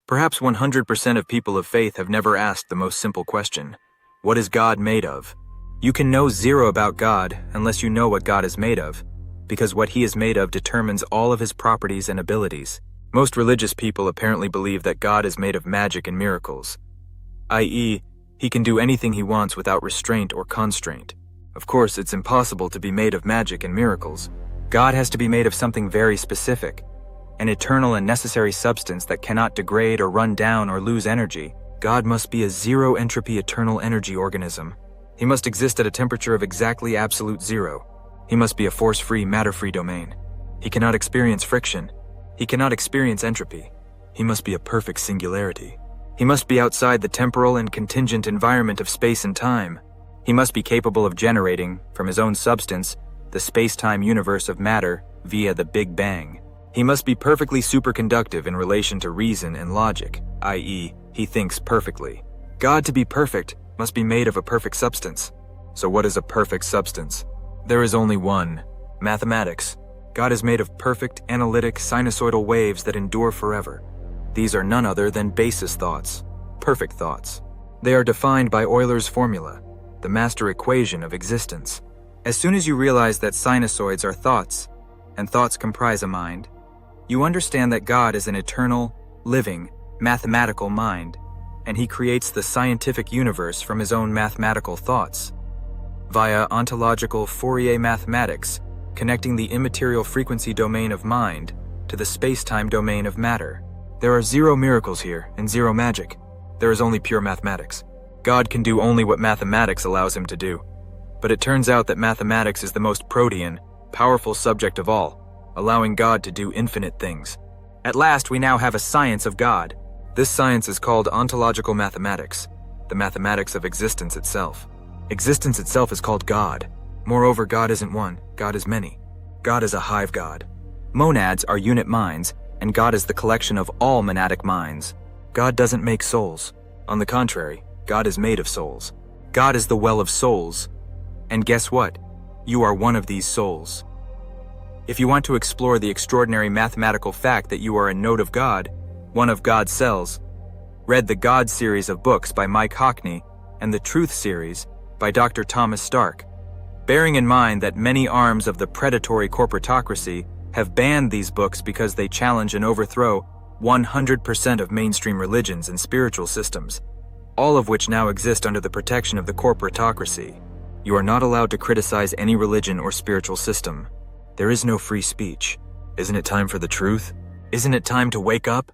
Perhaps 100% of people of faith have never asked the most simple question: what is God made of? You can know zero about God unless you know what God is made of, because what he is made of determines all of his properties and abilities. Most religious people apparently believe that God is made of magic and miracles, i.e., he can do anything he wants without restraint or constraint. Of course, it's impossible to be made of magic and miracles. God has to be made of something very specific, an eternal and necessary substance that cannot degrade or run down or lose energy. God must be a zero-entropy eternal energy organism. He must exist at a temperature of exactly absolute zero. He must be a force-free, matter-free domain. He cannot experience friction. He cannot experience entropy. He must be a perfect singularity. He must be outside the temporal and contingent environment of space and time. He must be capable of generating, from his own substance, the space-time universe of matter via the Big Bang. He must be perfectly superconductive in relation to reason and logic, i.e., he thinks perfectly. God, to be perfect, must be made of a perfect substance. So what is a perfect substance? There is only one: mathematics. God is made of perfect, analytic, sinusoidal waves that endure forever. These are none other than basis thoughts, perfect thoughts. They are defined by Euler's formula, the master equation of existence. As soon as you realize that sinusoids are thoughts, and thoughts comprise a mind, you understand that God is an eternal, living, mathematical mind, and he creates the scientific universe from his own mathematical thoughts, via ontological Fourier mathematics, connecting the immaterial frequency domain of mind to the space-time domain of matter. There are zero miracles here and zero magic. There is only pure mathematics. God can do only what mathematics allows him to do. But it turns out that mathematics is the most protean, powerful subject of all, allowing God to do infinite things. At last, we now have a science of God. This science is called ontological mathematics, the mathematics of existence itself. Existence itself is called God. Moreover, God isn't one, God is many. God is a hive God. Monads are unit minds, and God is the collection of all monadic minds. God doesn't make souls. On the contrary, God is made of souls. God is the well of souls. And guess what? You are one of these souls. If you want to explore the extraordinary mathematical fact that you are a node of God, one of God's cells, read the God series of books by Mike Hockney and the Truth series by Dr. Thomas Stark. Bearing in mind that many arms of the predatory corporatocracy have banned these books because they challenge and overthrow 100% of mainstream religions and spiritual systems, all of which now exist under the protection of the corporatocracy. You are not allowed to criticize any religion or spiritual system. There is no free speech. Isn't it time for the truth? Isn't it time to wake up?